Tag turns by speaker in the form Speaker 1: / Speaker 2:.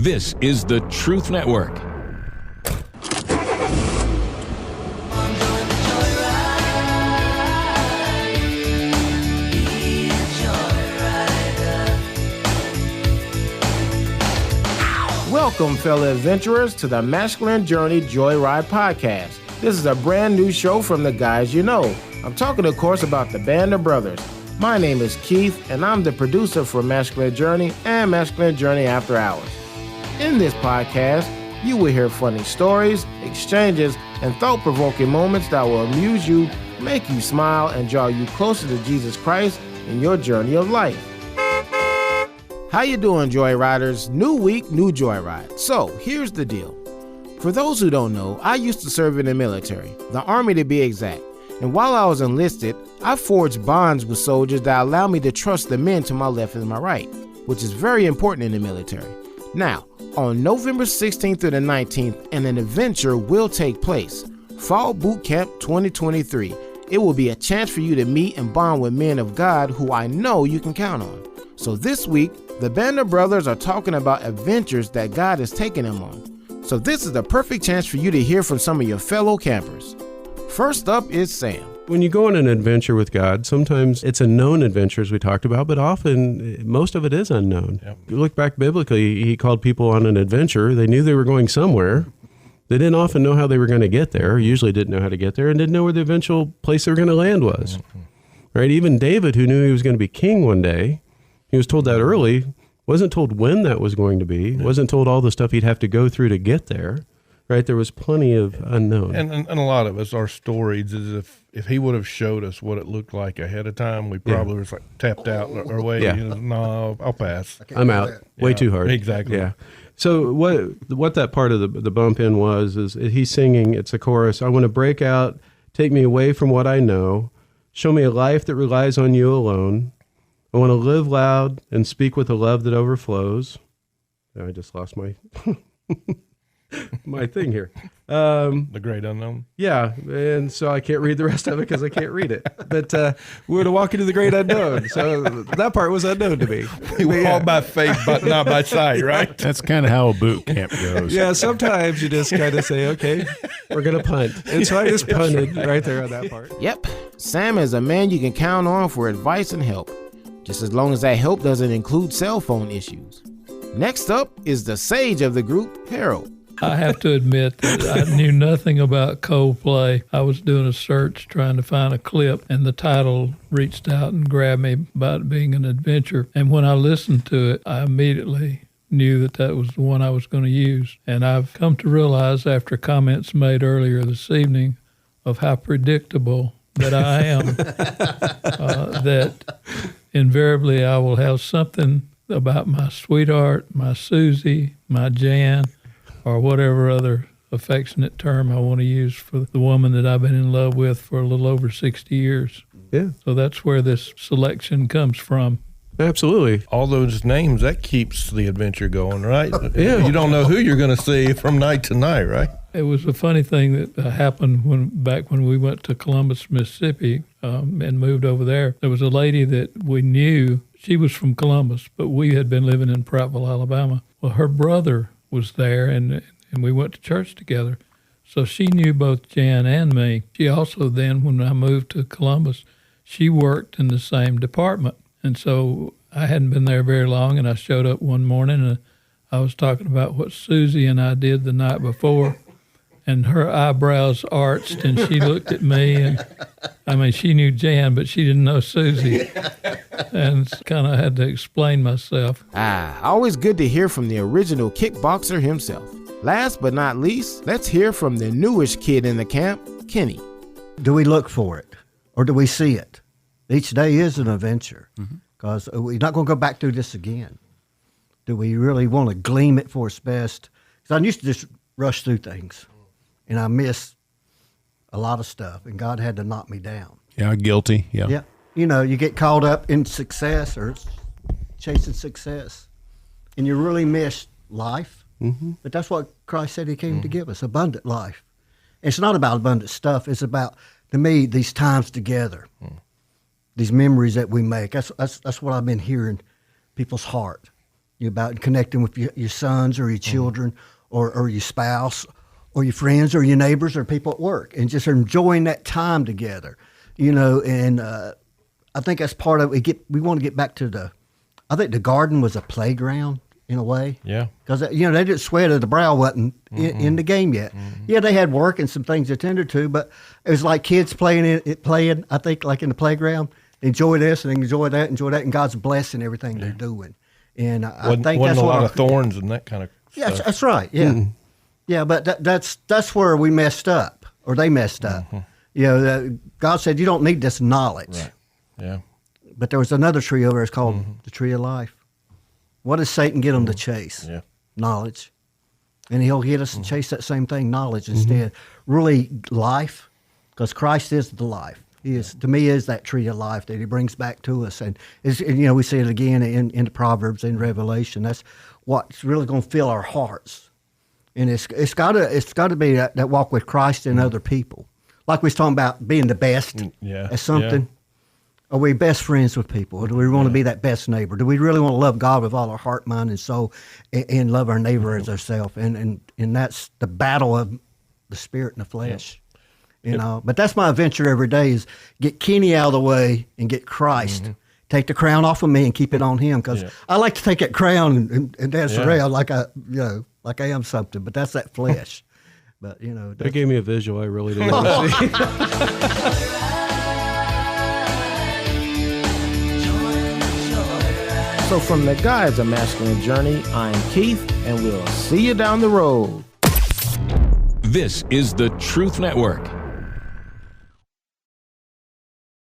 Speaker 1: This is the Truth Network.
Speaker 2: Welcome, fellow adventurers, to the Masculine Journey Joyride Podcast. This is a brand new show from the guys you know. I'm talking, of course, about the Band of Brothers. My name is Keith, and I'm the producer for Masculine Journey and Masculine Journey After Hours. In this podcast, you will hear funny stories, exchanges, and thought-provoking moments that will amuse you, make you smile, and draw you closer to Jesus Christ in your journey of life. How you doing, Joyriders? New week, new Joyride. So, here's the deal. For those who don't know, I used to serve in the military, the Army to be exact. And while I was enlisted, I forged bonds with soldiers that allow me to trust the men to my left and my right, which is very important in the military. Now, on November 16th through the 19th, an adventure will take place. Fall Boot Camp 2023. It will be a chance for you to meet and bond with men of God who I know you can count on. So this week, the Band of Brothers are talking about adventures that God has taken them on. So this is the perfect chance for you to hear from some of your fellow campers. First up is Sam.
Speaker 3: When you go on an adventure with God, sometimes it's a known adventure, as we talked about, but often most of it is unknown. Yep. You look back biblically, he called people on an adventure. They knew they were going somewhere. They didn't often know how they were going to get there, usually didn't know how to get there, and didn't know where the eventual place they were going to land was. Right? Even David, who knew he was going to be king one day, he was told that early, wasn't told when that was going to be, wasn't told all the stuff he'd have to go through to get there, right? There was plenty of unknown.
Speaker 4: And a lot of us, our stories is if he would have showed us what it looked like ahead of time, we probably was like tapped out or wait, no, I'll pass.
Speaker 3: I'm out. Way too hard.
Speaker 4: Exactly.
Speaker 3: Yeah. So what that part of the bump in was is he's singing, it's a chorus, I want to break out, take me away from what I know, show me a life that relies on you alone. I want to live loud and speak with a love that overflows. I just lost my my thing here.
Speaker 4: The great unknown.
Speaker 3: Yeah, and so I can't read the rest of it because I can't read it. But we're going to walk into the great unknown. So that part was unknown to me.
Speaker 4: We walk by faith, but not by sight, right?
Speaker 5: That's kind of how a boot camp goes.
Speaker 3: Yeah, sometimes you just kind of say, okay, we're going to punt. And so I just punted right there on that part.
Speaker 2: Yep, Sam is a man you can count on for advice and help, just as long as that help doesn't include cell phone issues. Next up is the sage of the group, Harold.
Speaker 6: I have to admit that I knew nothing about Coldplay. I was doing a search trying to find a clip, and the title reached out and grabbed me about it being an adventure. And when I listened to it, I immediately knew that was the one I was going to use. And I've come to realize after comments made earlier this evening of how predictable that I am, that invariably I will have something about my sweetheart, my Susie, my Jan, or whatever other affectionate term I want to use for the woman that I've been in love with for a little over 60 years.
Speaker 3: Yeah.
Speaker 6: So that's where this selection comes from.
Speaker 3: Absolutely.
Speaker 4: All those names, that keeps the adventure going, right?
Speaker 3: Yeah.
Speaker 4: You don't know who you're going to see from night to night, right?
Speaker 6: It was a funny thing that happened back when we went to Columbus, Mississippi, and moved over there. There was a lady that we knew. She was from Columbus, but we had been living in Prattville, Alabama. Well, her brother was there, and we went to church together. So she knew both Jan and me. She also then, when I moved to Columbus, she worked in the same department. And so I hadn't been there very long, and I showed up one morning, and I was talking about what Susie and I did the night before. And her eyebrows arched, and she looked at me, and I mean, she knew Jan, but she didn't know Susie, and kind of had to explain myself.
Speaker 2: Always good to hear from the original kickboxer himself. Last but not least, let's hear from the newish kid in the camp, Kenny.
Speaker 7: Do we look for it, or do we see it? Each day is an adventure, because we're not going to go back through this again. Do we really want to glean it for its best? Because I used to just rush through things. And I missed a lot of stuff, and God had to knock me down.
Speaker 5: Yeah, guilty. Yeah.
Speaker 7: Yeah. You know, you get caught up in success or chasing success, and you really miss life. Mm-hmm. But that's what Christ said he came to give us, abundant life. And it's not about abundant stuff. It's about, to me, these times together, these memories that we make. That's what I've been hearing people's heart. about connecting with your sons or your children or your spouse or your friends or your neighbors or people at work, and just enjoying that time together, and I think that's part of it. We want to get back to I think the garden was a playground in a way.
Speaker 4: Yeah.
Speaker 7: Because, they didn't sweat at the brow wasn't in the game yet. Yeah, they had work and some things to tend to, but it was like kids playing, I think, like in the playground. Enjoy this and enjoy that, and God's blessing everything they're doing. And I think
Speaker 4: wasn't
Speaker 7: that's
Speaker 4: a
Speaker 7: what
Speaker 4: lot of thorns and that kind of
Speaker 7: yeah,
Speaker 4: stuff.
Speaker 7: that's right. Yeah. Yeah, but that's where we messed up, or they messed up. God said, you don't need this knowledge.
Speaker 4: Right. Yeah.
Speaker 7: But there was another tree over there. It's called the tree of life. What does Satan get them to chase?
Speaker 4: Yeah.
Speaker 7: Knowledge. And he'll get us to chase that same thing, knowledge instead. Really, life, because Christ is the life. He is, to me, is that tree of life that he brings back to us. And we see it again in the Proverbs and Revelation. That's what's really going to fill our hearts. And it's got to be that walk with Christ and other people. Like we was talking about being the best at something. Are we best friends with people? Or do we want to be that best neighbor? Do we really want to love God with all our heart, mind, and soul, and love our neighbor as ourselves? And that's the battle of the spirit and the flesh. But that's my adventure every day, is get Kenny out of the way and get Christ. Take the crown off of me and keep it on him, because I like to take that crown and dance around like I am something, but that's that flesh. But
Speaker 3: that gave me a visual I really didn't want to see.
Speaker 2: So from the guys of Masculine Journey, I'm Keith, and we'll see you down the road.
Speaker 1: This is the Truth Network.